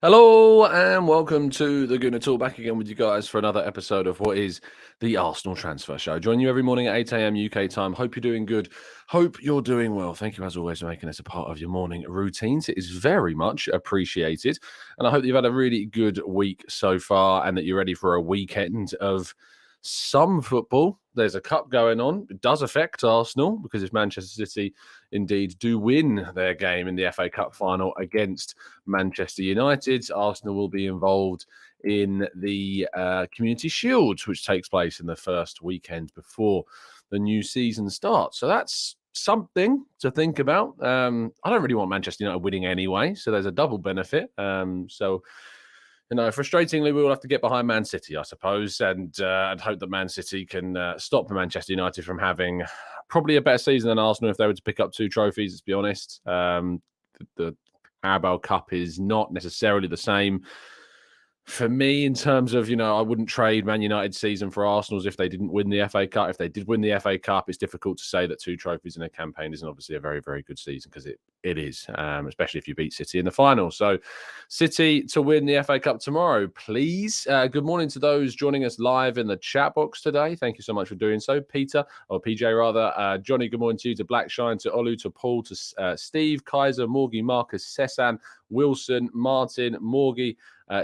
Hello and welcome to the Gooner Talk, back again with you guys for another episode of what is the Arsenal Transfer Show. Join you every morning at 8 a.m. UK time. Hope you're doing good. Hope you're doing well. Thank you as always for making us a part of your morning routines. It is very much appreciated. And I hope you've had a really good week so far and that you're ready for a weekend of some football. There's a cup going on. It does affect Arsenal because if Manchester City indeed do win their game in the FA Cup final against Manchester United, Arsenal will be involved in the Community Shield, which takes place in the first weekend before the new season starts. So that's something to think about. I don't really want Manchester United winning anyway, so there's a double benefit. Frustratingly, we will have to get behind Man City, I suppose, and hope that Man City can stop Manchester United from having probably a better season than Arsenal if they were to pick up 2 trophies, let's be honest. The Carabao Cup is not necessarily the same for me in terms of, I wouldn't trade Man United's season for Arsenal's if they didn't win the FA Cup. If they did win the FA Cup, it's difficult to say that 2 trophies in a campaign isn't obviously a very, very good season because it is, especially if you beat City in the final. So City to win the FA Cup tomorrow, please. Good morning to those joining us live in the chat box today. Thank you so much for doing so. Peter, or PJ rather. Johnny, good morning to you, to Blackshine, to Olu, to Paul, to Steve, Kaiser, Morgie, Marcus, Sessan, Wilson, Martin, Morgie,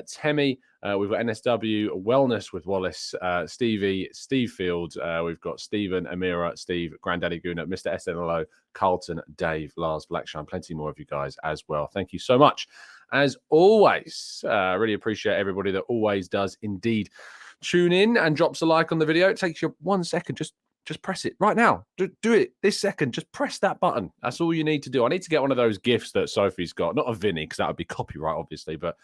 Temi. We've got NSW Wellness with Wallace, Stevie, Steve Field. We've got Stephen, Amira, Steve, Granddaddy Gooner, Mr. SNLO, Carlton, Dave, Lars, Blackshine. Plenty more of you guys as well. Thank you so much. As always, really appreciate everybody that always does indeed tune in and drops a like on the video. It takes you 1 second. Just press it right now. Do it this second. Just press that button. That's all you need to do. I need to get one of those GIFs that Sophie's got. Not a Vinny, because that would be copyright, obviously, but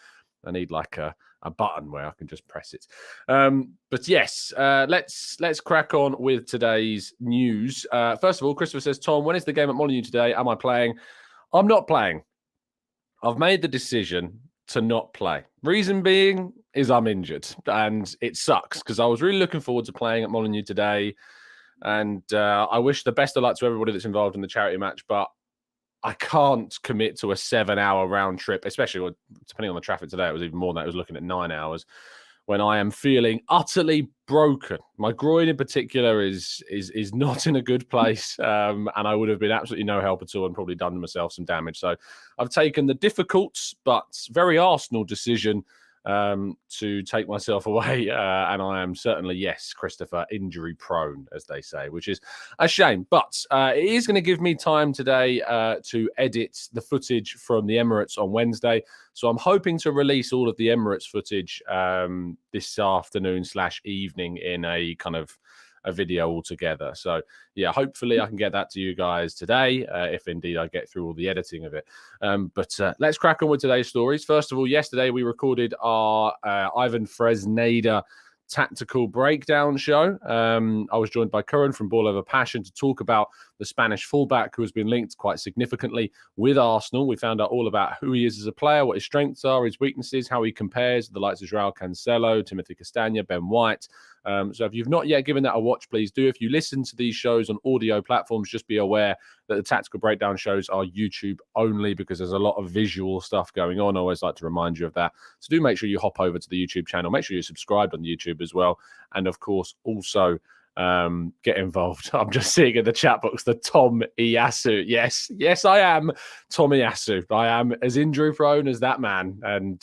I need like a button where I can just press it. But yes, let's crack on with today's news. First of all, Christopher says, Tom, when is the game at Molineux today? Am I playing? I'm not playing. I've made the decision to not play. Reason being is I'm injured, and it sucks because I was really looking forward to playing at Molineux today. And I wish the best of luck to everybody that's involved in the charity match, but I can't commit to a 7-hour round trip, especially depending on the traffic today. It was even more than that. I was looking at 9 hours when I am feeling utterly broken. My groin in particular is not in a good place, and I would have been absolutely no help at all and probably done myself some damage. So I've taken the difficult but very Arsenal decision to take myself away, and I am certainly, yes, Christopher, injury prone, as they say, which is a shame, but it is going to give me time today to edit the footage from the Emirates on Wednesday, so I'm hoping to release all of the Emirates footage this afternoon / evening in a kind of a video altogether. So yeah, hopefully I can get that to you guys today, if indeed I get through all the editing of it. But let's crack on with today's stories. First of all, yesterday we recorded our Ivan Fresneda tactical breakdown show. I was joined by Curran from Ball Over Passion to talk about the Spanish fullback who has been linked quite significantly with Arsenal. We found out all about who he is as a player, what his strengths are, his weaknesses, how he compares to the likes of Joao Cancelo, Timothy Castagna, Ben White. So if you've not yet given that a watch, please do. If you listen to these shows on audio platforms, just be aware that the tactical breakdown shows are YouTube only because there's a lot of visual stuff going on. I always like to remind you of that. So do make sure you hop over to the YouTube channel. Make sure you're subscribed on YouTube as well. And of course, also get involved. I'm just seeing in the chat box the Tom Iyasu. Yes, I am Tom Iyasu. I am as injury prone as that man. And,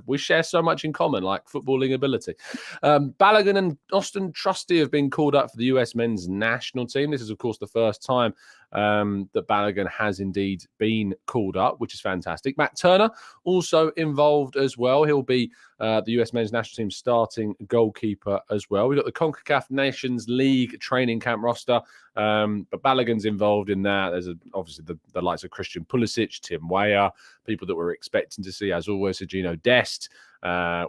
we share so much in common, like footballing ability. Balogun and Aston Trusty have been called up for the US men's national team. This is, of course, the first time that Balogun has indeed been called up, which is fantastic. Matt Turner also involved as well. He'll be the US men's national team starting goalkeeper as well. We've got the CONCACAF Nations League training camp roster, but Balogun's involved in that. There's obviously the likes of Christian Pulisic, Tim Weah, people that we're expecting to see, as always, Sergino Dest.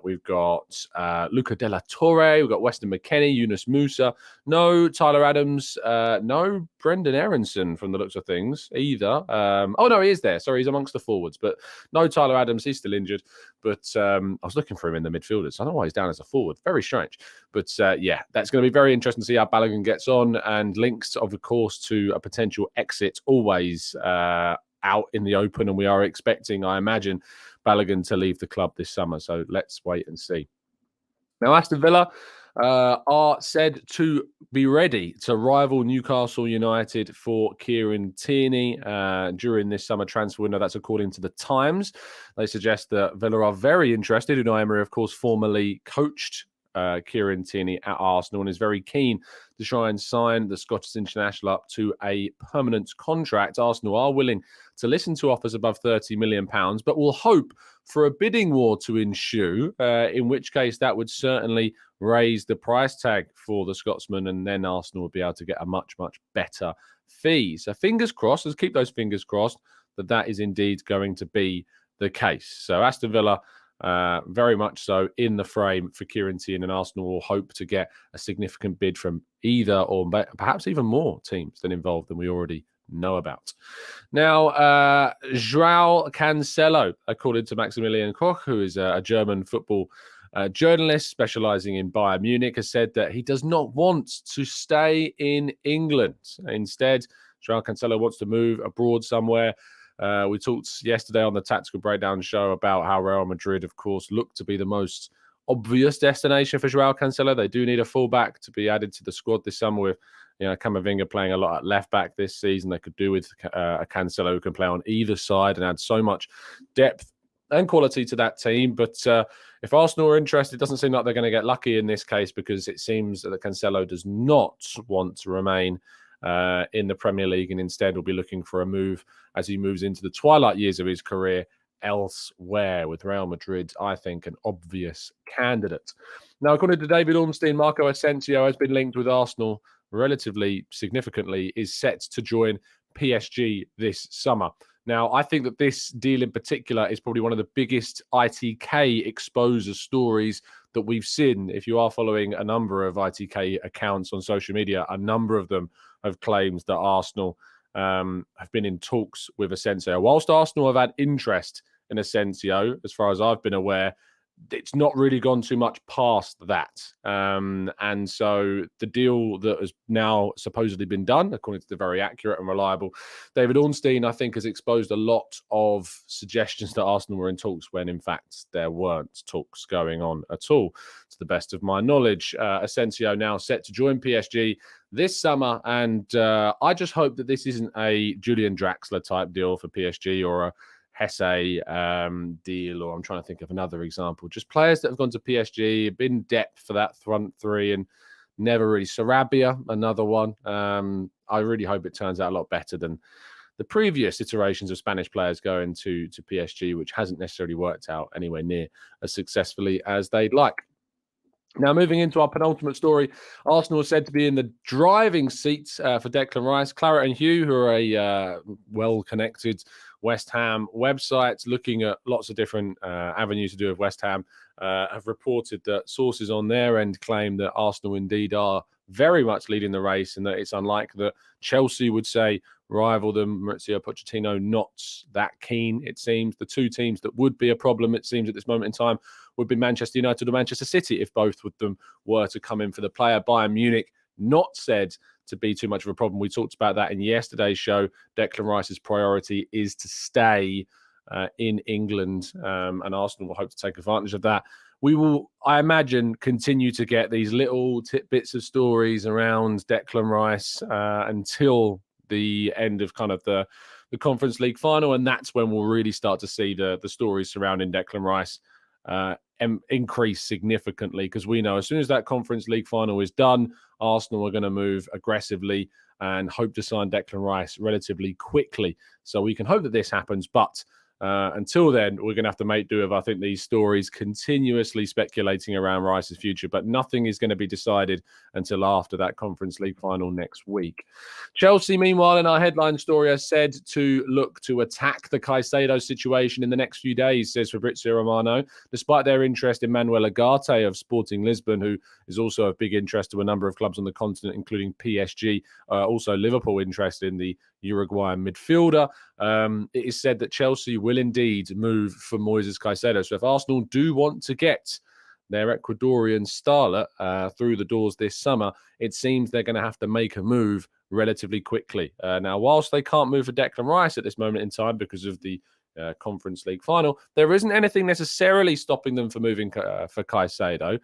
We've got Luca De La Torre. We've got Weston McKennie, Yunus Musa. No Tyler Adams. No Brendan Aronson from the looks of things either. Oh, no, he is there. Sorry, he's amongst the forwards. But no Tyler Adams. He's still injured. But I was looking for him in the midfielders. So I don't know why he's down as a forward. Very strange. But yeah, that's going to be very interesting to see how Balogun gets on, and links, of course, to a potential exit always out in the open. And we are expecting, I imagine, Balogun to leave the club this summer. So let's wait and see. Now, Aston Villa are said to be ready to rival Newcastle United for Kieran Tierney during this summer transfer window. That's according to the Times. They suggest that Villa are very interested. Unai Emery, of course, formerly coached Kieran Tierney at Arsenal and is very keen to try and sign the Scottish international up to a permanent contract. Arsenal are willing to listen to offers above £30 million, but will hope for a bidding war to ensue, in which case that would certainly raise the price tag for the Scotsman, and then Arsenal would be able to get a much, much better fee. So fingers crossed, let's keep those fingers crossed that that is indeed going to be the case. So Aston Villa, very much so in the frame for Kieran Tierney, and Arsenal will hope to get a significant bid from either or perhaps even more teams involved than we already know about. Now, Joao Cancelo, according to Maximilian Koch, who is a German football journalist specializing in Bayern Munich, has said that he does not want to stay in England. Instead, Joao Cancelo wants to move abroad somewhere. We talked yesterday on the Tactical Breakdown show about how Real Madrid, of course, look to be the most obvious destination for Joao Cancelo. They do need a fullback to be added to the squad this summer with, Camavinga playing a lot at left back this season. They could do with a Cancelo who can play on either side and add so much depth and quality to that team. But if Arsenal are interested, it doesn't seem like they're going to get lucky in this case, because it seems that Cancelo does not want to remain in the Premier League, and instead will be looking for a move as he moves into the twilight years of his career elsewhere, with Real Madrid, I think, an obvious candidate. Now, according to David Ornstein, Marco Asensio has been linked with Arsenal relatively significantly, is set to join PSG this summer. Now, I think that this deal in particular is probably one of the biggest ITK exposure stories that we've seen. If you are following a number of ITK accounts on social media, a number of them have claimed that Arsenal have been in talks with Asensio. Whilst Arsenal have had interest in Asensio, as far as I've been aware, it's not really gone too much past that. And so the deal that has now supposedly been done, according to the very accurate and reliable David Ornstein, I think has exposed a lot of suggestions that Arsenal were in talks when, in fact, there weren't talks going on at all, to the best of my knowledge. Asensio now set to join PSG this summer, and I just hope that this isn't a Julian Draxler type deal for PSG or a Hesse deal, or I'm trying to think of another example. Just players that have gone to PSG, been depth for that front three, and never really. Sarabia, another one. I really hope it turns out a lot better than the previous iterations of Spanish players going to PSG, which hasn't necessarily worked out anywhere near as successfully as they'd like. Now, moving into our penultimate story, Arsenal is said to be in the driving seats for Declan Rice. Claret and Hugh, who are a well-connected West Ham website looking at lots of different avenues to do with West Ham, have reported that sources on their end claim that Arsenal indeed are very much leading the race, and that it's unlikely that Chelsea would say rival them. Maurizio Pochettino not that keen, it seems. The two teams that would be a problem, it seems, at this moment in time would be Manchester United or Manchester City if both of them were to come in for the player. Bayern Munich not said to be too much of a problem. We talked about that in yesterday's show. Declan Rice's priority is to stay in England, and Arsenal will hope to take advantage of that. We will, I imagine, continue to get these little tidbits of stories around Declan Rice until the end of kind of the Conference League final, and that's when we'll really start to see the stories surrounding Declan Rice increase significantly, because we know as soon as that Conference League final is done, Arsenal are going to move aggressively and hope to sign Declan Rice relatively quickly. So we can hope that this happens, but until then, we're going to have to make do of, I think, these stories continuously speculating around Rice's future, but nothing is going to be decided until after that Conference League final next week. Chelsea, meanwhile, in our headline story, are said to look to attack the Caicedo situation in the next few days, says Fabrizio Romano, despite their interest in Manuel Ugarte of Sporting Lisbon, who is also of big interest to a number of clubs on the continent, including PSG, also Liverpool interested in the Uruguayan midfielder. It is said that Chelsea will indeed move for Moises Caicedo. So if Arsenal do want to get their Ecuadorian starlet through the doors this summer, it seems they're going to have to make a move relatively quickly. Now, whilst they can't move for Declan Rice at this moment in time because of the Conference League final. There isn't anything necessarily stopping them from moving for Caicedo.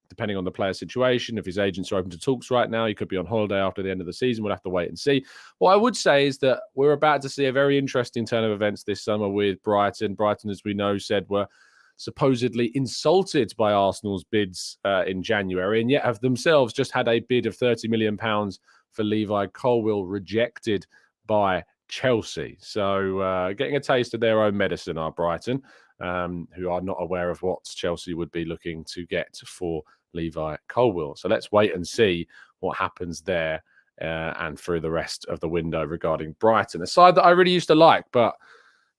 Depending on the player situation, if his agents are open to talks right now, he could be on holiday after the end of the season. We'll have to wait and see. What I would say is that we're about to see a very interesting turn of events this summer with Brighton. Brighton, as we know, said were supposedly insulted by Arsenal's bids in January, and yet have themselves just had a bid of £30 million for Levi Colwill rejected by Chelsea. So getting a taste of their own medicine are Brighton, who are not aware of what Chelsea would be looking to get for Levi Colwill. So let's wait and see what happens there and through the rest of the window regarding Brighton. A side that I really used to like, but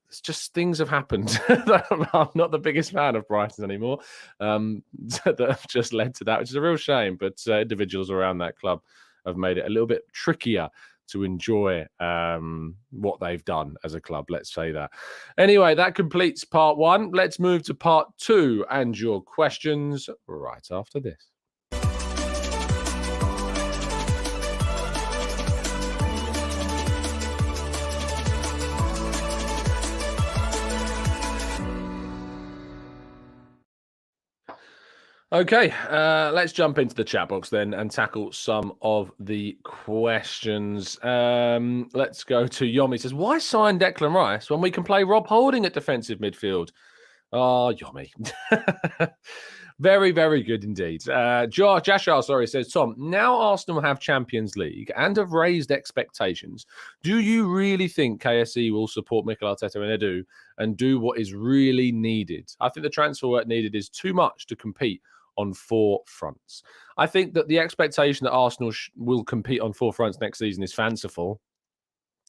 it's just things have happened. I'm not the biggest fan of Brighton anymore. That have just led to that, which is a real shame. But individuals around that club have made it a little bit trickier to enjoy what they've done as a club. Let's say that. Anyway, that completes part one. Let's move to part two and your questions right after this. Okay, let's jump into the chat box then and tackle some of the questions. Let's go to Yomi. Says, why sign Declan Rice when we can play Rob Holding at defensive midfield? Oh, Yomi. Very, very good indeed. Jashar, says, Tom, now Arsenal have Champions League and have raised expectations. Do you really think KSE will support Mikel Arteta and Edu and do what is really needed? I think the transfer work needed is too much to compete on four fronts. I think that the expectation that Arsenal will compete on four fronts next season is fanciful.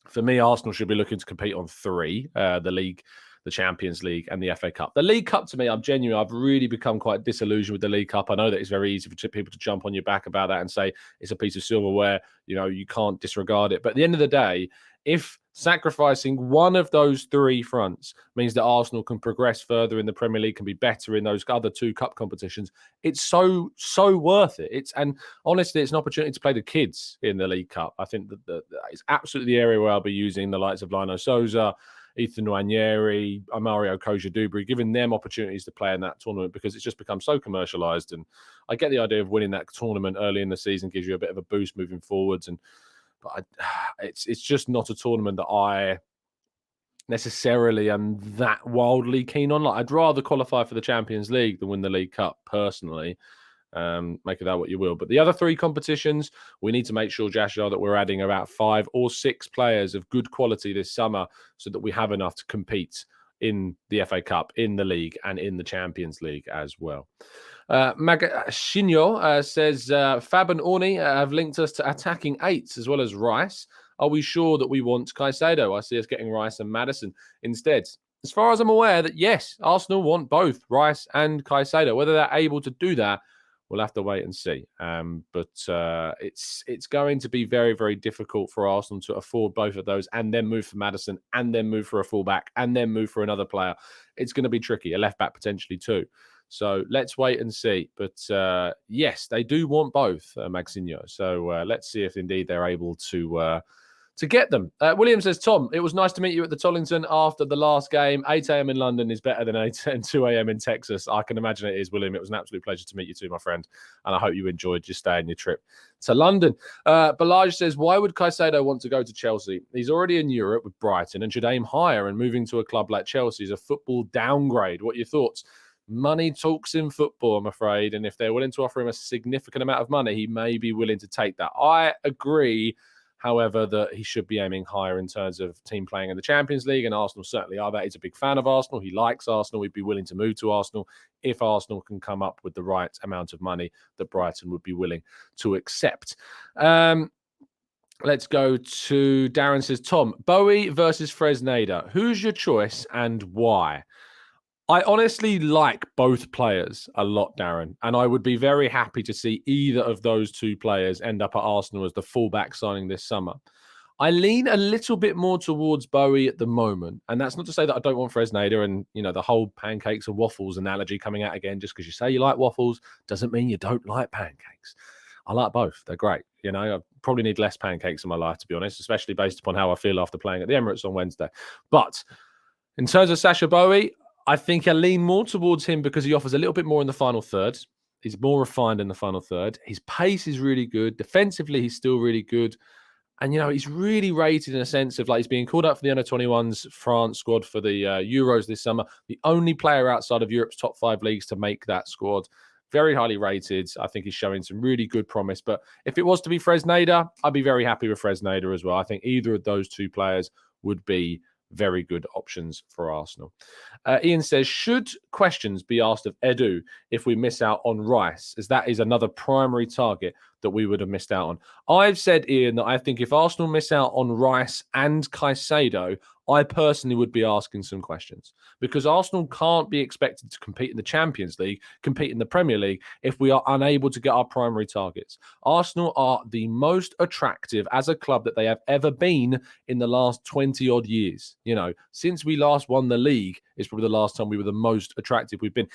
For me, Arsenal should be looking to compete on three, the league, the Champions League and the FA Cup. The League Cup, to me, I'm genuine. I've really become quite disillusioned with the League Cup. I know that it's very easy for people to jump on your back about that and say it's a piece of silverware. You know, you can't disregard it. But at the end of the day, if sacrificing one of those three fronts means that Arsenal can progress further in the Premier League, can be better in those other two cup competitions, it's so worth it. And honestly, it's an opportunity to play the kids in the League Cup. I think that it's absolutely the area where I'll be using the likes of Lino Souza, Ethan Nwaneri, Mario Koja-Dubry, giving them opportunities to play in that tournament because it's just become so commercialised. And I get the idea of winning that tournament early in the season gives you a bit of a boost moving forwards. But it's just not a tournament that I necessarily am that wildly keen on. Like, I'd rather qualify for the Champions League than win the League Cup, personally. Make of that what you will. But the other three competitions, we need to make sure, Jashar, that we're adding about 5 or 6 players of good quality this summer so that we have enough to compete in the FA Cup, in the league, and in the Champions League as well. Magashinho says, Fab and Orni have linked us to attacking 8s as well as Rice. Are we sure that we want Caicedo? I see us getting Rice and Maddison instead. As far as I'm aware, that yes, Arsenal want both Rice and Caicedo. Whether they're able to do that, we'll have to wait and see. But it's going to be very, very difficult for Arsenal to afford both of those and then move for Maddison and then move for a fullback and then move for another player. It's going to be tricky. A left back potentially too. So let's wait and see. But yes, they do want both, Maxinho. So let's see if indeed they're able to get them. William says, Tom, it was nice to meet you at the Tollington after the last game. 8 a.m. in London is better than 2 a.m. in Texas. I can imagine it is, William. It was an absolute pleasure to meet you too, my friend. And I hope you enjoyed your stay and your trip to London. Balaj says, why would Caicedo want to go to Chelsea? He's already in Europe with Brighton and should aim higher, and moving to a club like Chelsea is a football downgrade. What are your thoughts? Money talks in football, I'm afraid. And if they're willing to offer him a significant amount of money, he may be willing to take that. I agree, however, that he should be aiming higher in terms of team playing in the Champions League, and Arsenal certainly are that. He's a big fan of Arsenal. He likes Arsenal. He'd be willing to move to Arsenal if Arsenal can come up with the right amount of money that Brighton would be willing to accept. Let's go to Darren says, Tom, Bowie versus Fresneda. Who's your choice and why? I honestly like both players a lot, Darren, and I would be very happy to see either of those two players end up at Arsenal as the fullback signing this summer. I lean a little bit more towards Bowie at the moment, and that's not to say that I don't want Fresneda and, you know, the whole pancakes and waffles analogy coming out again. Just because you say you like waffles doesn't mean you don't like pancakes. I like both. They're great. You know, I probably need less pancakes in my life, to be honest, especially based upon how I feel after playing at the Emirates on Wednesday. But In terms of Sacha Bowie, I think I lean more towards him because he offers a little bit more in the final third. He's more refined in the final third. His pace is really good. Defensively, he's still really good. And, he's really rated in a sense of like he's being called up for the under-21s France squad for the Euros this summer. The only player outside of Europe's top 5 leagues to make that squad. Very highly rated. I think he's showing some really good promise. But if it was to be Fresneda, I'd be very happy with Fresneda as well. I think either of those two players would be very good options for Arsenal. Ian says, should questions be asked of Edu if we miss out on Rice, as that is another primary target that we would have missed out on? I've said, Ian, that I think if Arsenal miss out on Rice and Caicedo, I personally would be asking some questions, because Arsenal can't be expected to compete in the Champions League, compete in the Premier League, if we are unable to get our primary targets. Arsenal are the most attractive as a club that they have ever been in the last 20-odd years. Since we last won the league is probably the last time we were the most attractive we've been.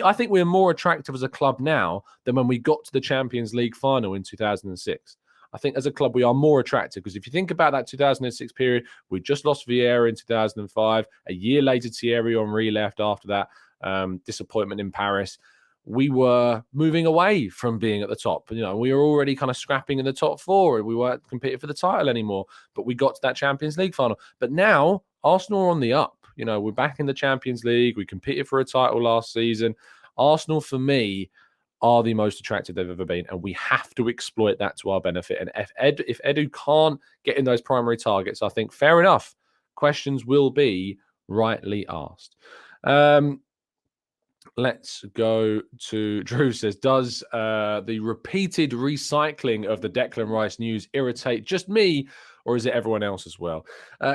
I think we're more attractive as a club now than when we got to the Champions League final in 2006. I think as a club, we are more attractive because if you think about that 2006 period, we just lost Vieira in 2005. A year later, Thierry Henry left after that disappointment in Paris. We were moving away from being at the top. We were already kind of scrapping in the top 4 and we weren't competing for the title anymore, but we got to that Champions League final. But now Arsenal are on the up. We're back in the Champions League. We competed for a title last season. Arsenal, for me, are the most attractive they've ever been, and we have to exploit that to our benefit. And if Edu can't get in those primary targets, I think fair enough, questions will be rightly asked. Let's go to Drew says, does the repeated recycling of the Declan Rice news irritate just me, or is it everyone else as well?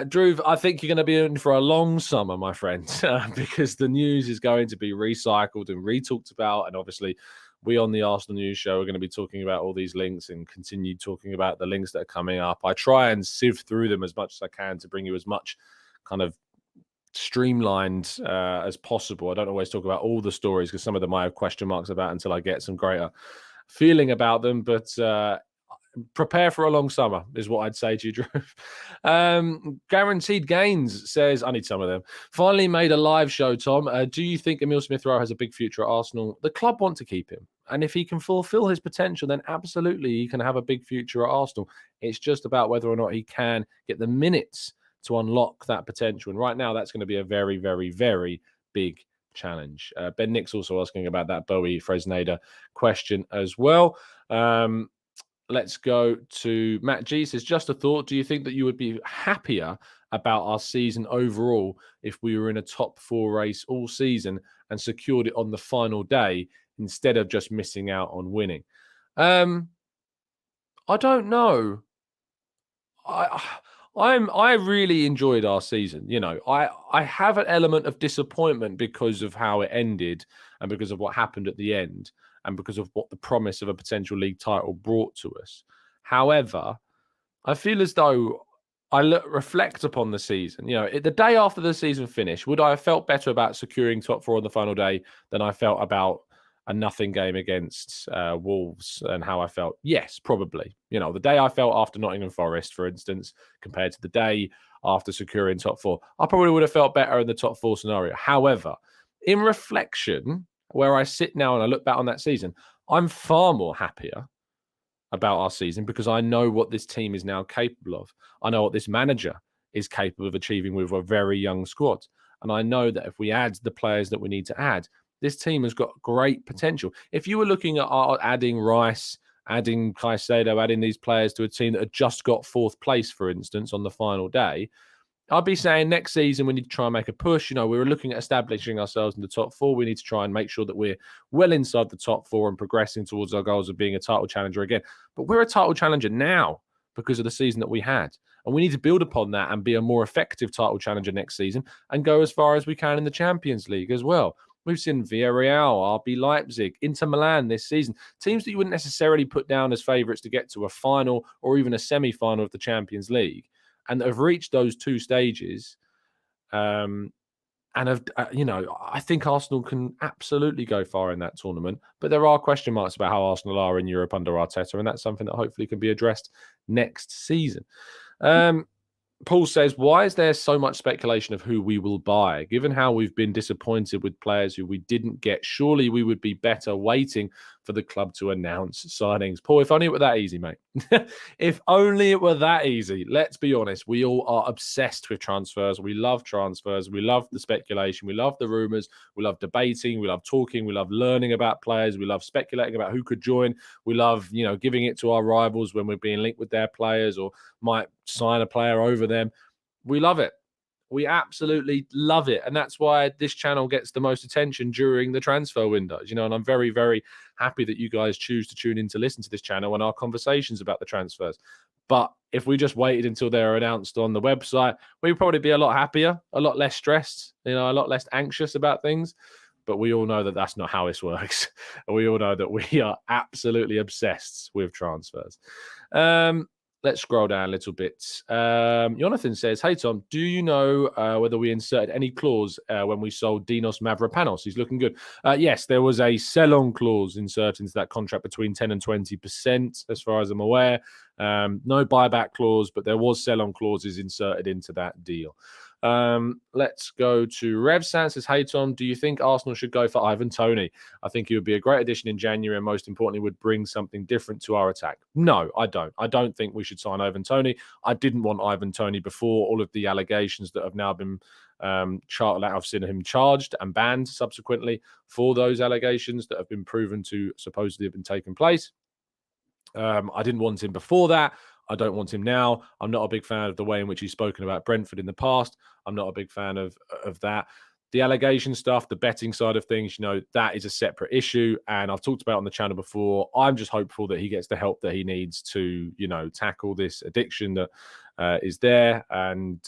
Drew, I think you're going to be in for a long summer, my friend, because the news is going to be recycled and re-talked about. And obviously, we on the Arsenal News Show are going to be talking about all these links and continue talking about the links that are coming up. I try and sift through them as much as I can to bring you as much kind of streamlined as possible. I don't always talk about all the stories because some of them I have question marks about until I get some greater feeling about them. But prepare for a long summer is what I'd say to you, Drew. Guaranteed Gains says, I need some of them. Finally made a live show, Tom. Do you think Emile Smith-Rowe has a big future at Arsenal? The club want to keep him. And if he can fulfill his potential, then absolutely he can have a big future at Arsenal. It's just about whether or not he can get the minutes to unlock that potential. And right now, that's going to be a very, very, very big challenge. Ben Nick's also asking about that Bowie Fresneda question as well. Let's go to Matt G. Says, just a thought. Do you think that you would be happier about our season overall if we were in a top 4 race all season and secured it on the final day instead of just missing out on winning? I don't know. I really enjoyed our season. I have an element of disappointment because of how it ended and because of what happened at the end and because of what the promise of a potential league title brought to us. However, I feel as though I reflect upon the season. The day after the season finished, would I have felt better about securing top 4 on the final day than I felt about a nothing game against Wolves and how I felt? Yes, probably. The day I felt after Nottingham Forest, for instance, compared to the day after securing top 4, I probably would have felt better in the top 4 scenario. However, in reflection, where I sit now and I look back on that season, I'm far more happier about our season because I know what this team is now capable of. I know what this manager is capable of achieving with a very young squad. And I know that if we add the players that we need to add, this team has got great potential. If you were looking at adding Rice, adding Caicedo, adding these players to a team that had just got 4th place, for instance, on the final day, I'd be saying next season we need to try and make a push. We were looking at establishing ourselves in the top 4. We need to try and make sure that we're well inside the top 4 and progressing towards our goals of being a title challenger again. But we're a title challenger now because of the season that we had. And we need to build upon that and be a more effective title challenger next season and go as far as we can in the Champions League as well. We've seen Villarreal, RB Leipzig, Inter Milan this season. Teams that you wouldn't necessarily put down as favourites to get to a final or even a semi-final of the Champions League, and have reached those 2 stages. And have, I think Arsenal can absolutely go far in that tournament. But there are question marks about how Arsenal are in Europe under Arteta, and that's something that hopefully can be addressed next season. Paul says, why is there so much speculation of who we will buy? Given how we've been disappointed with players who we didn't get, surely we would be better waiting for the club to announce signings. Paul, if only it were that easy, mate. If only it were that easy. Let's be honest. We all are obsessed with transfers. We love transfers. We love the speculation. We love the rumours. We love debating. We love talking. We love learning about players. We love speculating about who could join. We love, giving it to our rivals when we're being linked with their players or might sign a player over them. We love it. We absolutely love it. And that's why this channel gets the most attention during the transfer windows, and I'm very, very happy that you guys choose to tune in to listen to this channel and our conversations about the transfers. But if we just waited until they're announced on the website, we'd probably be a lot happier, a lot less stressed, a lot less anxious about things. But we all know that that's not how this works. We all know that we are absolutely obsessed with transfers. Let's scroll down a little bit. Jonathan says, hey, Tom, do you know whether we inserted any clause when we sold Dinos Mavropanos? He's looking good. Yes, there was a sell-on clause inserted into that contract between 10 and 20%, as far as I'm aware. No buyback clause, but there was sell-on clauses inserted into that deal. Let's go to Revsan. Says, hey, Tom, do you think Arsenal should go for Ivan Toney? I think he would be a great addition in January and most importantly would bring something different to our attack. No, I don't. I don't think we should sign Ivan Toney. I didn't want Ivan Toney before all of the allegations that have now been I've seen him charged and banned subsequently for those allegations that have been proven to supposedly have been taking place. I didn't want him before that. I don't want him now. I'm not a big fan of the way in which he's spoken about Brentford in the past. I'm not a big fan of that. The allegation stuff, the betting side of things, that is a separate issue. And I've talked about it on the channel before. I'm just hopeful that he gets the help that he needs to, tackle this addiction that is there. And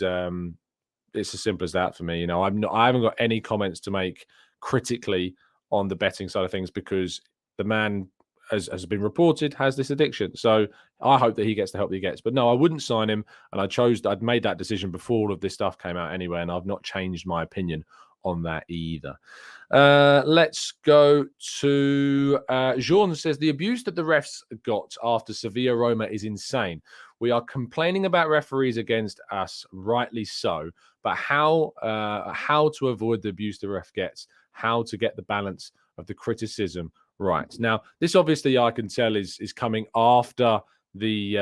it's as simple as that for me. I haven't got any comments to make critically on the betting side of things because the man, as has been reported, has this addiction. So I hope that he gets the help that he gets. But no, I wouldn't sign him. And I'd made that decision before all of this stuff came out anyway. And I've not changed my opinion on that either. Let's go to Jean says, the abuse that the refs got after Sevilla Roma is insane. We are complaining about referees against us, rightly so. But how to avoid the abuse the ref gets, how to get the balance of the criticism right. Now, this obviously I can tell is coming after the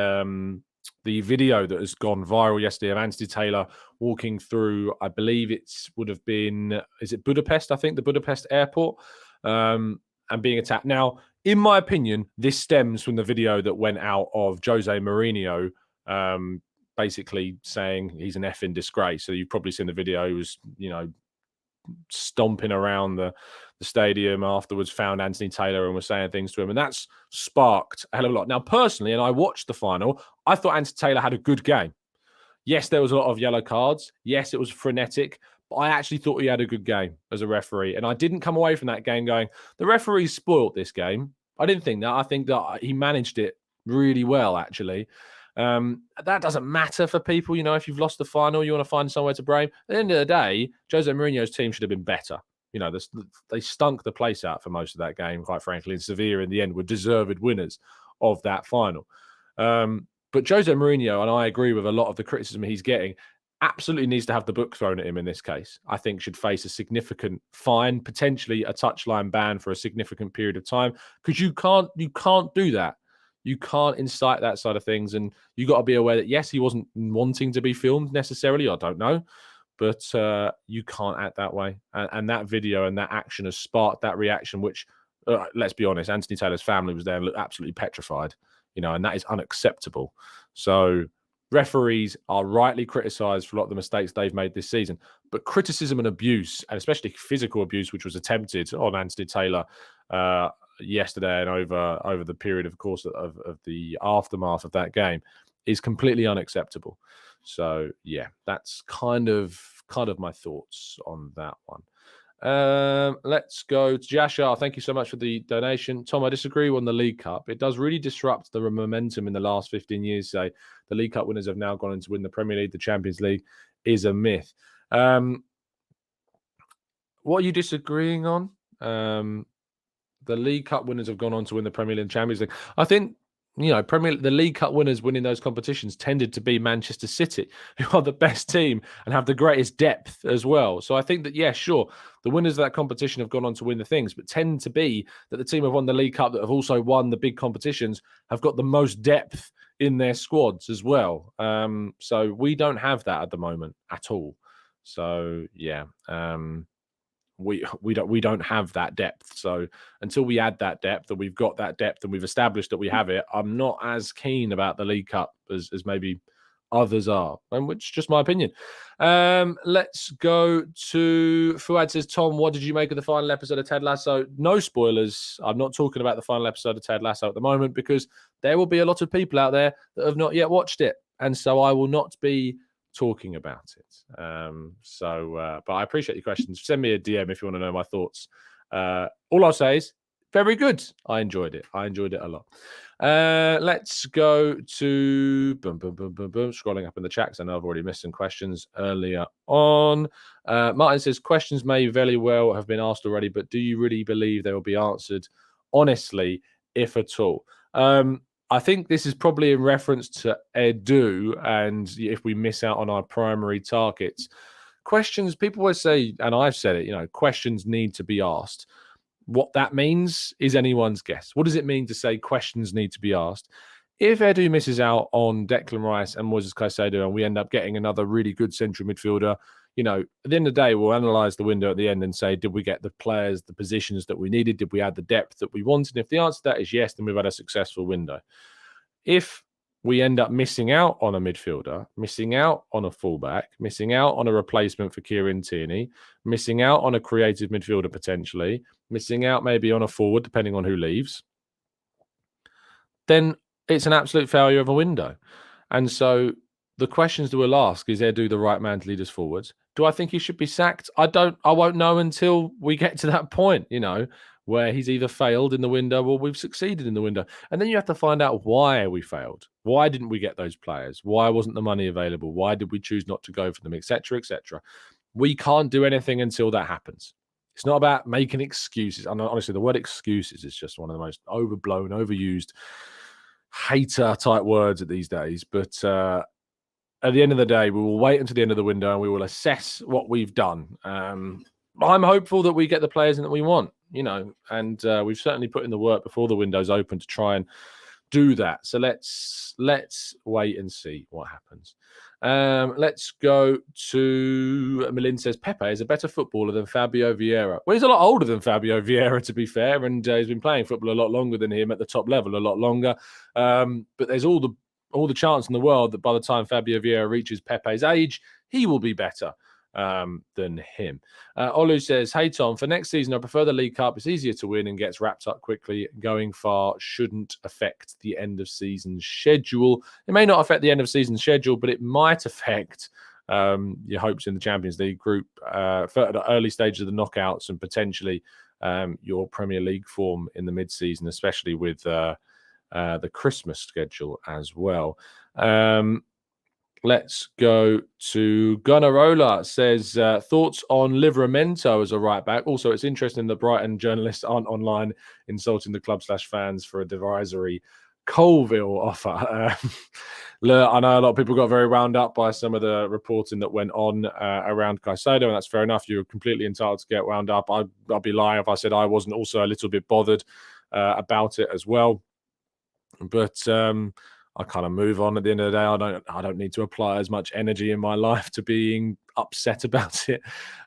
video that has gone viral yesterday of Anthony Taylor walking through, I believe would have been, is it Budapest? I think the Budapest airport, and being attacked. Now, in my opinion, this stems from the video that went out of Jose Mourinho, basically saying he's an effing disgrace. So you've probably seen the video. He was, stomping around the stadium afterwards, found Anthony Taylor and was saying things to him. And that's sparked a hell of a lot. Now, personally, and I watched the final, I thought Anthony Taylor had a good game. Yes, there was a lot of yellow cards. Yes, it was frenetic. But I actually thought he had a good game as a referee. And I didn't come away from that game going, the referee spoiled this game. I didn't think that. I think that he managed it really well, actually. That doesn't matter for people. If you've lost the final, you want to find somewhere to blame. At the end of the day, Jose Mourinho's team should have been better. They stunk the place out for most of that game, quite frankly. And Sevilla, in the end, were deserved winners of that final. But Jose Mourinho, and I agree with a lot of the criticism he's getting, absolutely needs to have the book thrown at him in this case. I think should face a significant fine, potentially a touchline ban for a significant period of time, because you can't do that. You can't incite that side of things. And you got to be aware that, yes, he wasn't wanting to be filmed necessarily. I don't know. But you can't act that way. And that video and that action has sparked that reaction, which, let's be honest, Anthony Taylor's family was there and looked absolutely petrified, and that is unacceptable. So referees are rightly criticised for a lot of the mistakes they've made this season. But criticism and abuse, and especially physical abuse, which was attempted on Anthony Taylor yesterday and over the period, of course, of the aftermath of that game, is completely unacceptable. So yeah, that's kind of my thoughts on that one. Let's go to Jashar. Thank you so much for the donation. Tom, I disagree on the League Cup. It does really disrupt the momentum in the last 15 years. Say the League Cup winners have now gone on to win the Premier League. The Champions League is a myth. What are you disagreeing on? The League Cup winners have gone on to win the Premier League and Champions League. I think the League Cup winners winning those competitions tended to be Manchester City, who are the best team and have the greatest depth as well. So I think that, yeah, sure, the winners of that competition have gone on to win the things, but tend to be that the team have won the League Cup that have also won the big competitions have got the most depth in their squads as well. So we don't have that at the moment at all. So yeah. We don't have that depth. So until we add that depth, and we've got that depth, and we've established that we have it, I'm not as keen about the League Cup as maybe others are, and which is just my opinion. Let's go to Fuad says, Tom, what did you make of the final episode of Ted Lasso? No spoilers. I'm not talking about the final episode of Ted Lasso at the moment because there will be a lot of people out there that have not yet watched it, and so I will not be talking about it. But I appreciate your questions. Send me a DM if you want to know my thoughts. All I'll say is very good. I enjoyed it a lot. Let's go to scrolling up in the chat because I know I've already missed some questions earlier on. Martin says, questions may very well have been asked already, but do you really believe they will be answered honestly, if at all? I think this is probably in reference to Edu, and if we miss out on our primary targets. Questions, people always say, and I've said it, questions need to be asked. What that means is anyone's guess. What does it mean to say questions need to be asked? If Edu misses out on Declan Rice and Moises Caicedo and we end up getting another really good central midfielder, at the end of the day, we'll analyse the window at the end and say, did we get the players, the positions that we needed? Did we add the depth that we wanted? And if the answer to that is yes, then we've had a successful window. If we end up missing out on a midfielder, missing out on a fullback, missing out on a replacement for Kieran Tierney, missing out on a creative midfielder potentially, missing out maybe on a forward, depending on who leaves, then it's an absolute failure of a window. And so the questions that we'll ask is, Edu the right man to lead us forwards? Do I think he should be sacked? I won't know until we get to that point, where he's either failed in the window or we've succeeded in the window. And then you have to find out why we failed. Why didn't we get those players? Why wasn't the money available? Why did we choose not to go for them, etc., etc.? We can't do anything until that happens. It's not about making excuses. And honestly, the word excuses is just one of the most overblown, overused, hater-type words these days. But at the end of the day, we will wait until the end of the window and we will assess what we've done. I'm hopeful that we get the players in that we want, and we've certainly put in the work before the window's open to try and do that. So let's wait and see what happens. Let's go to Melin says, Pepe is a better footballer than Fabio Vieira. Well, he's a lot older than Fabio Vieira, to be fair, and he's been playing football a lot longer than him at the top level, a lot longer. But there's all the chance in the world that by the time Fabio Vieira reaches Pepe's age, he will be better than him. Olu says, hey, Tom, for next season, I prefer the League Cup. It's easier to win and gets wrapped up quickly. Going far shouldn't affect the end of season schedule. It may not affect the end of season schedule, but it might affect your hopes in the Champions League group for the early stages of the knockouts and potentially your Premier League form in the mid-season, especially with the Christmas schedule as well. Let's go to Gunarola. Says, thoughts on Livramento as a right back. Also, it's interesting that Brighton journalists aren't online insulting the club/fans for a derisory Colville offer. Look, I know a lot of people got very wound up by some of the reporting that went on around Caicedo, and that's fair enough. You're completely entitled to get wound up. I'd be lying if I said I wasn't also a little bit bothered about it as well. But I kind of move on at the end of the day. I don't need to apply as much energy in my life to being upset about it.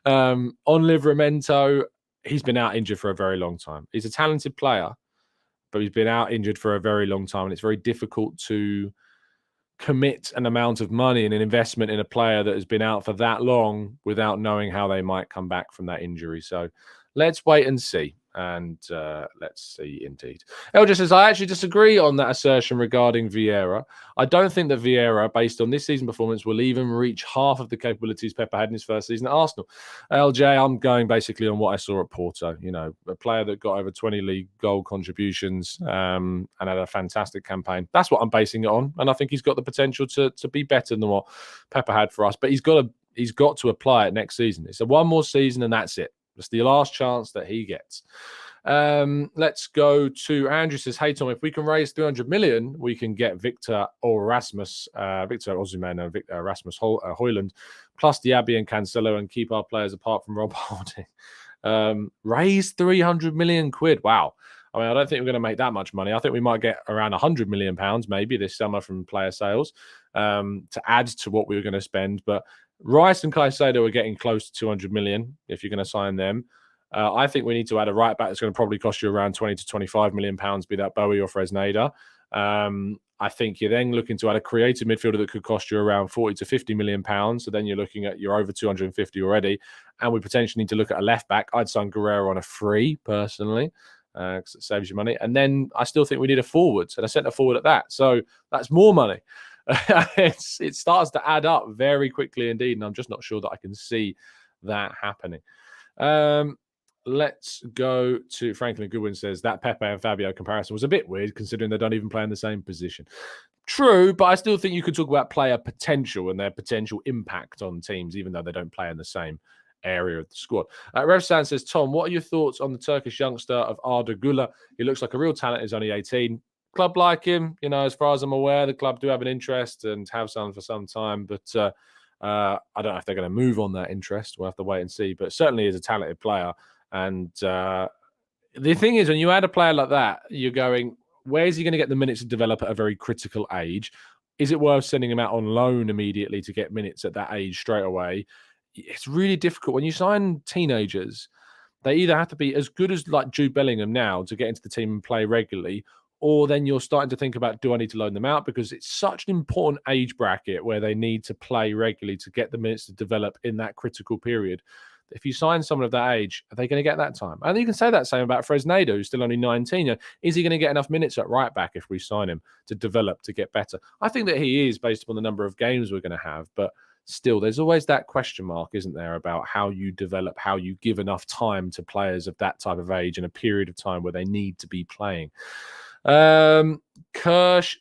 On Livramento, he's been out injured for a very long time. He's a talented player, but he's been out injured for a very long time. And it's very difficult to commit an amount of money and an investment in a player that has been out for that long without knowing how they might come back from that injury. So let's wait and see. And let's see, indeed. Elger says, I actually disagree on that assertion regarding Vieira. I don't think that Vieira, based on this season performance, will even reach half of the capabilities Pepper had in his first season at Arsenal. LJ, I'm going basically on what I saw at Porto. A player that got over 20 league goal contributions and had a fantastic campaign. That's what I'm basing it on. And I think he's got the potential to be better than what Pepper had for us. But he's got to apply it next season. It's a one more season and that's it. It's the last chance that he gets. Let's go to Andrew. Says, hey Tom, if we can raise 300 million, we can get Victor Osimhen and Victor Erasmus Højlund, plus Diaby and Cancelo, and keep our players apart from Rob Holding. Raise 300 million quid. Wow. I mean, I don't think we're going to make that much money. I think we might get around 100 million pounds maybe this summer from player sales to add to what we were going to spend. But Rice and Caicedo are getting close to 200 million if you're going to sign them. I think we need to add a right back that's going to probably cost you around 20 to 25 million pounds, be that Bowie or Fresneda. I think you're then looking to add a creative midfielder that could cost you around 40 to 50 million pounds. So then you're looking at you're over 250 already. And we potentially need to look at a left back. I'd sign Guerrero on a free personally. Because it saves you money. And then I still think we need a forward, and a centre forward at that. So that's more money. It starts to add up very quickly indeed, and I'm just not sure that I can see that happening. Let's go to Franklin Goodwin. Says that Pepe and Fabio comparison was a bit weird considering they don't even play in the same position. True, but I still think you could talk about player potential and their potential impact on teams, even though they don't play in the same area of the squad. Rev San says, Tom, what are your thoughts on the Turkish youngster of Arda Güler? He looks like a real talent. He's only 18. Club like him, as far as I'm aware, the club do have an interest and have some for some time, but I don't know if they're going to move on that interest. We'll have to wait and see, but certainly is a talented player. And the thing is, when you add a player like that, you're going, where is he going to get the minutes to develop at a very critical age? Is it worth sending him out on loan immediately to get minutes at that age straight away? It's really difficult. When you sign teenagers, they either have to be as good as like Jude Bellingham now to get into the team and play regularly, or then you're starting to think about, do I need to loan them out? Because it's such an important age bracket where they need to play regularly to get the minutes to develop in that critical period. If you sign someone of that age, are they going to get that time? And you can say that same about Fresneda, who's still only 19. Is he going to get enough minutes at right back if we sign him to develop, to get better? I think that he is, based upon the number of games we're going to have, but still, there's always that question mark, isn't there, about how you develop, how you give enough time to players of that type of age in a period of time where they need to be playing. Dersh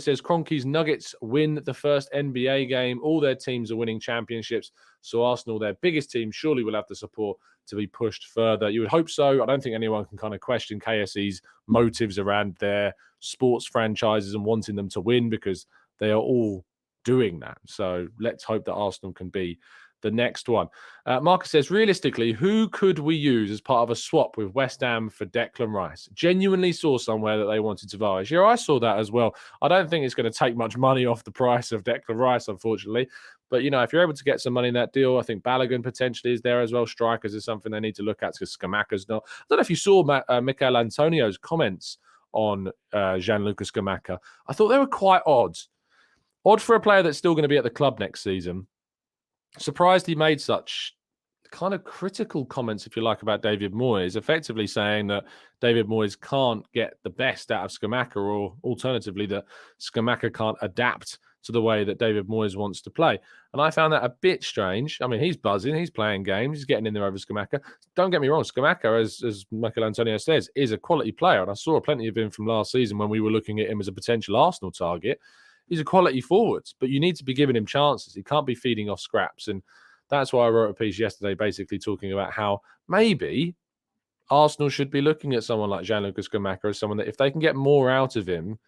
says Kroenke's Nuggets win the first NBA game. All their teams are winning championships. So Arsenal, their biggest team, surely will have the support to be pushed further. You would hope so. I don't think anyone can kind of question KSE's motives around their sports franchises and wanting them to win, because they are all doing that. So let's hope that Arsenal can be the next one. Marcus says, realistically, who could we use as part of a swap with West Ham for Declan Rice? Genuinely saw somewhere that they wanted Tavares. Yeah, I saw that as well. I don't think it's going to take much money off the price of Declan Rice, unfortunately. But, if you're able to get some money in that deal, I think Balogun potentially is there as well. Strikers is something they need to look at, because Scamacca's not. I don't know if you saw Michael Antonio's comments on Gianluca Scamacca. I thought they were quite odd. Odd for a player that's still going to be at the club next season. Surprised he made such kind of critical comments, if you like, about David Moyes, effectively saying that David Moyes can't get the best out of Scamacca, or alternatively that Scamacca can't adapt to the way that David Moyes wants to play. And I found that a bit strange. I mean, he's buzzing, he's playing games, he's getting in there over Scamacca. Don't get me wrong, Scamacca, as Michael Antonio says, is a quality player. And I saw plenty of him from last season when we were looking at him as a potential Arsenal target. He's a quality forward, but you need to be giving him chances. He can't be feeding off scraps. And that's why I wrote a piece yesterday basically talking about how maybe Arsenal should be looking at someone like Gianluca Scamacca as someone that if they can get more out of him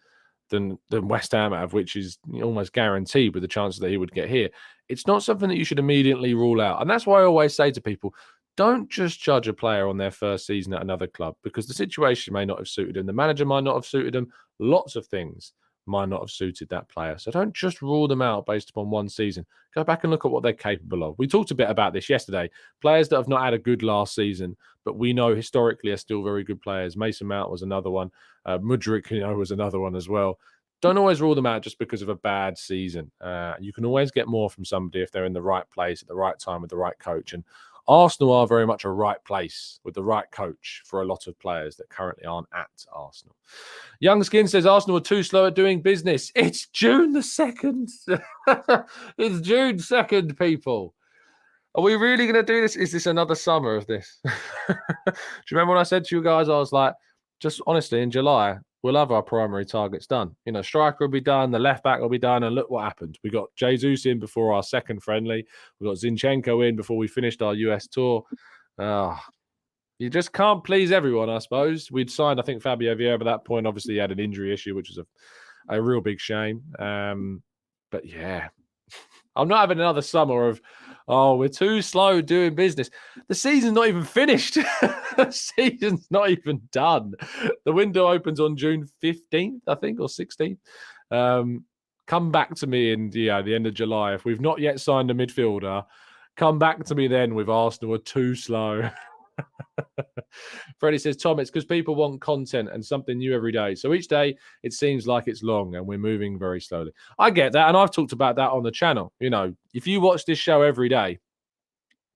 than West Ham have, which is almost guaranteed with the chances that he would get here, it's not something that you should immediately rule out. And that's why I always say to people, don't just judge a player on their first season at another club, because the situation may not have suited him. The manager might not have suited him. Lots of things might not have suited that player. So don't just rule them out based upon one season. Go back and look at what they're capable of. We talked a bit about this yesterday. Players that have not had a good last season, but we know historically are still very good players. Mason Mount was another one. Mudryk, was another one as well. Don't always rule them out just because of a bad season. You can always get more from somebody if they're in the right place at the right time with the right coach. And Arsenal are very much a right place with the right coach for a lot of players that currently aren't at Arsenal. Young Skin says Arsenal are too slow at doing business. It's June the 2nd. It's June 2nd, people. Are we really going to do this? Is this another summer of this? Do you remember when I said to you guys, I was like, just honestly, in July, we'll have our primary targets done. Striker will be done, the left back will be done, and look what happened. We got Jesus in before our second friendly. We got Zinchenko in before we finished our US tour. You just can't please everyone, I suppose. We'd signed, I think, Fabio Vieira by that point. Obviously, he had an injury issue, which was a real big shame. But yeah, I'm not having another summer of, oh, we're too slow doing business. The season's not even finished. The season's not even done. The window opens on June 15th, I think, or 16th. Come back to me in the end of July. If we've not yet signed a midfielder, come back to me then with Arsenal are too slow. Freddie says, Tom, it's because people want content and something new every day. So each day it seems like it's long and we're moving very slowly. I get that. And I've talked about that on the channel. You know, if you watch this show every day,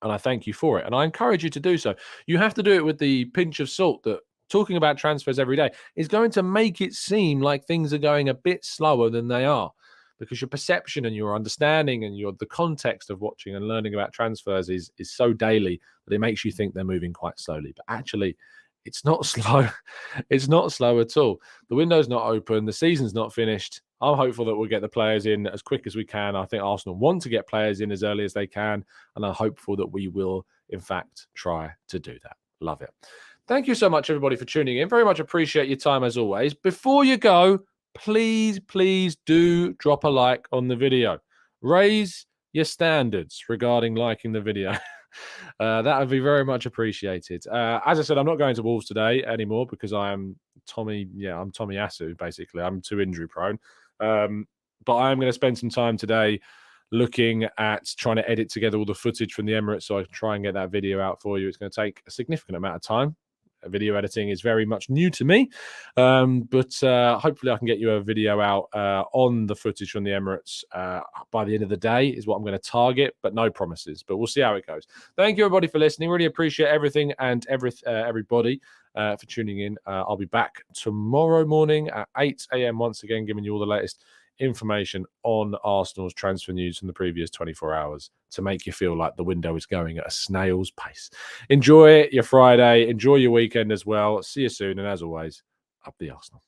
and I thank you for it, and I encourage you to do so, you have to do it with the pinch of salt that talking about transfers every day is going to make it seem like things are going a bit slower than they are, because your perception and your understanding and the context of watching and learning about transfers is so daily that it makes you think they're moving quite slowly. But actually, it's not slow. It's not slow at all. The window's not open. The season's not finished. I'm hopeful that we'll get the players in as quick as we can. I think Arsenal want to get players in as early as they can, and I'm hopeful that we will, in fact, try to do that. Love it. Thank you so much, everybody, for tuning in. Very much appreciate your time, as always. Before you go, please do drop a like on the video. Raise your standards regarding liking the video. That would be very much appreciated. As I said, I'm not going to Wolves today anymore because I'm Tommy Asu, basically. I'm too injury prone. But I'm going to spend some time today looking at trying to edit together all the footage from the Emirates so I can try and get that video out for you. It's going to take a significant amount of time. Video editing is very much new to me, but hopefully I can get you a video out on the footage from the Emirates by the end of the day is what I'm going to target, but no promises, but we'll see how it goes. Thank you, everybody, for listening. Really appreciate everything and everybody for tuning in. I'll be back tomorrow morning at 8 a.m. once again, giving you all the latest information on Arsenal's transfer news from the previous 24 hours to make you feel like the window is going at a snail's pace. Enjoy your Friday. Enjoy your weekend as well. See you soon. And as always, up the Arsenal.